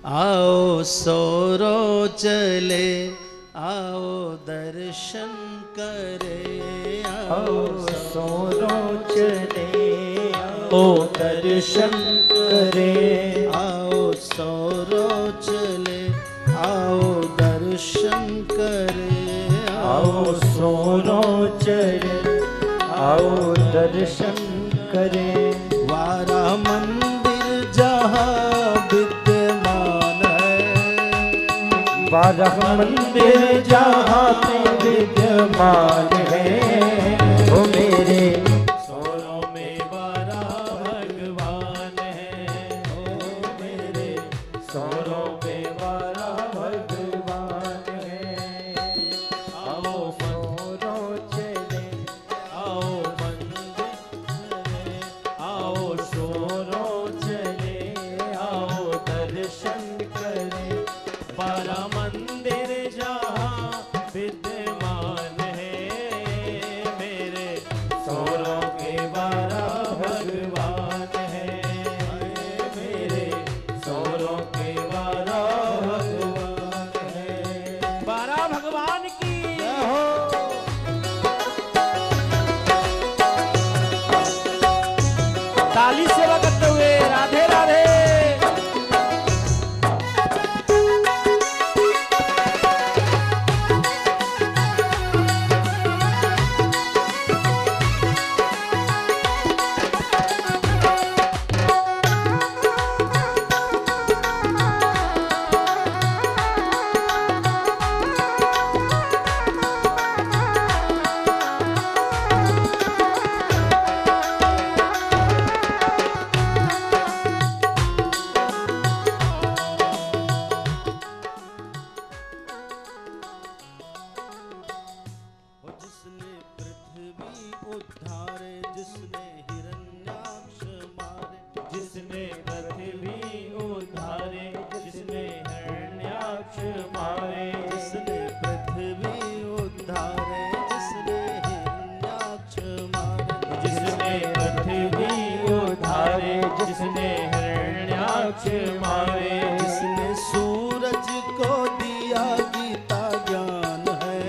आओ सोरो चले, आओ दर्शन करे, आओ सोरो चले, आओ दर्शन करे, आओ सोरो चले, आओ दर्शन करे, आओ सोरो चले, आओ दर्शन करे। वारा मंदिर जहाँ विद्यमान है, बारह मंदिर जहाँ पे विद्यमान है, वो मेरे सोरों में बारह भगवान है, ओ मेरे सोरों में बारह भगवान है। आओ सोरो चले, आओ मंदिर चले, आओ सोरो चले, आओ दर्शन करे। बारह मंदिर जहाँ विद्यमान है, मेरे सोरों के बारह भगवान है, मेरे सोरों के बारह भगवान है। बारह भगवान की ताली सेवा करते हुए राधे राधे। जिसने पृथ्वी उद्धारे, जिसने हिरण्याक्ष मारे, जिसने पृथ्वी उद्धारे, जिसने हिरण्याक्ष मारे, जिसने पृथ्वी उद्धारे, जिसने हिरण्याक्ष मारे, जिसने पृथ्वी उद्धारे, जिसने हिरण्याक्ष मारे, जिसने सूरज को दिया गीता ज्ञान है,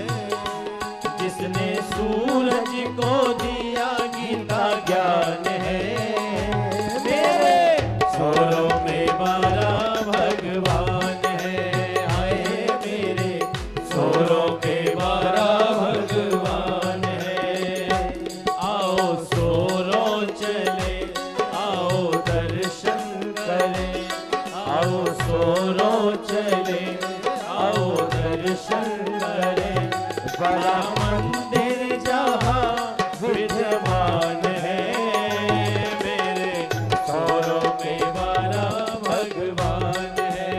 जिसने सूरज को दिया गीता ज्ञान है, मेरे सोरों में बारह भगवान है। आए मेरे सोरों के बारह भगवान है। आओ सोरों चले, आओ दर्शन करे, आओ सोरों चले, आओ दर्शन करे। बड़ा मंदिर जहाँ विद्यमान है, मेरे सोरों में बारह भगवान है।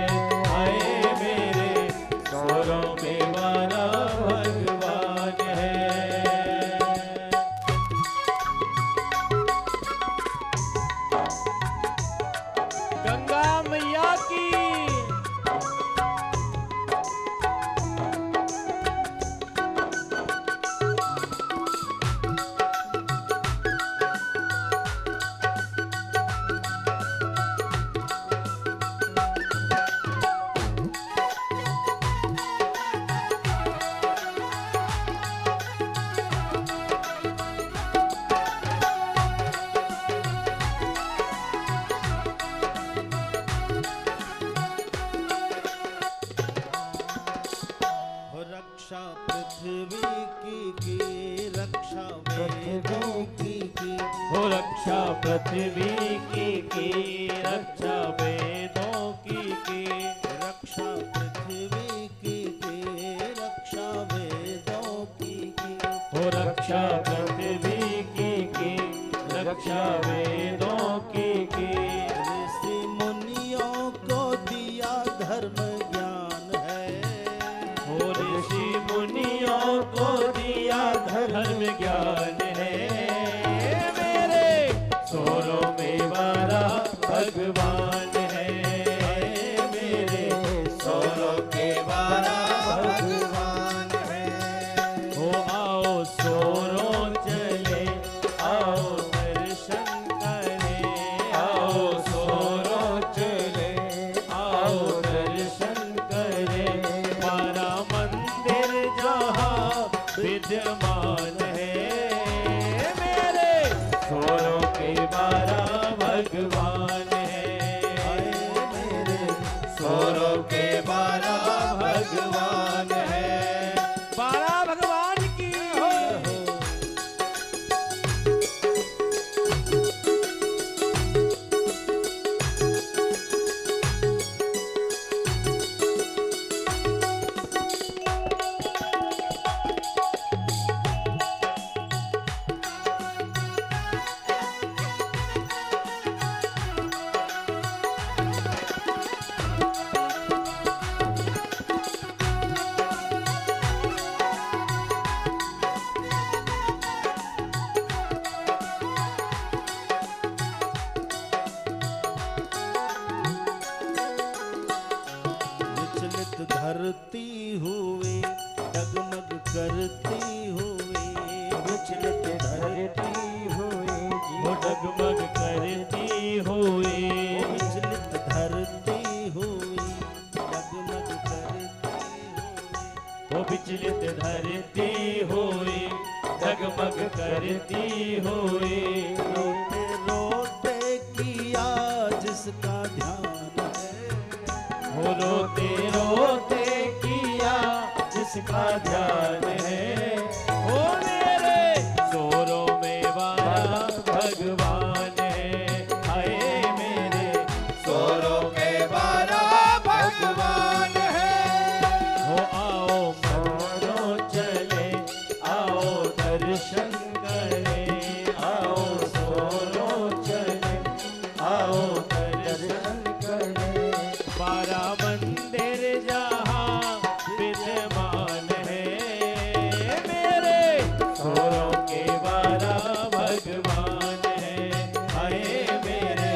आए मेरे सोरों में बारह भगवान है। गंगा मैया की रक्षा पृथ्वी की रक्षा वेदों की हो रक्षा पृथ्वी की रक्षा वेदों की रक्षा पृथ्वी की रक्षा वेदों की हो रक्षा पृथ्वी की रक्षा वेदों की ऋषि मुनियों को दिया धर्म ज्ञान है, हो ऋषि मुनियों को दिया धर्म ज्ञान है, मेरे सोरों में बारह भगवान है, मेरे सोरों के बारह भगवान है। हो आओ सोरों चले, आओ दर्शन करे, आओ सोरों चले, आओ सोरों के 12 भगवान है। 12 भगवान की विचलित धरती हुए डगमग करती हुए, विचलित धरती हुए वो डगमग करती हुई, विचलित धरती हुई डगमग करती हुई, वो विचलित धरती हुई डगमग करती हुई। रोते रोते किया जिसका ध्यान है, वो रोते रोते किया जिसका ध्यान है। ओ मेरे सोरों में 12 भगवान है। हाय मेरे सोरों में 12 भगवान है। हो आओ मनो चले, आओ दर्शन करें, आओ सोरों चले, आओ दर्शन करें। 12 मंदिर जहाँ विद्यमान है, मेरे सोरों के 12 भगवान है। हाय मेरे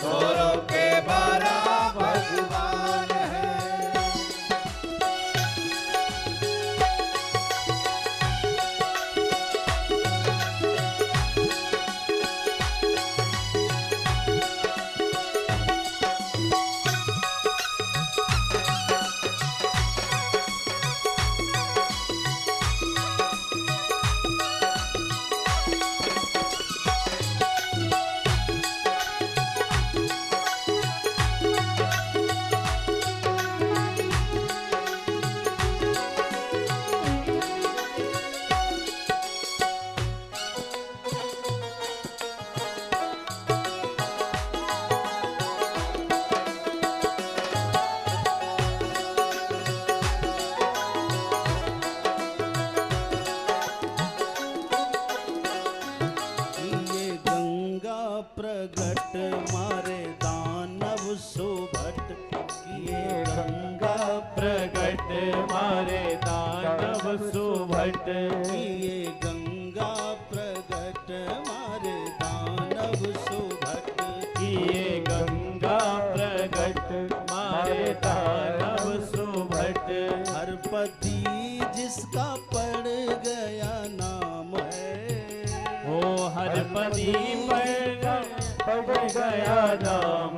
सोरों के 12 भगवान है। ये गंगा प्रगट मारे दानव सुभट, ये गंगा प्रगट मारे दानव सुभट, ये गंगा प्रगट मारे दानव सुभट, किए गंगा प्रगट मारे दानव सुभट। हरपति जिसका पड़ गया नाम है, ओ हरपति पड़ गया नाम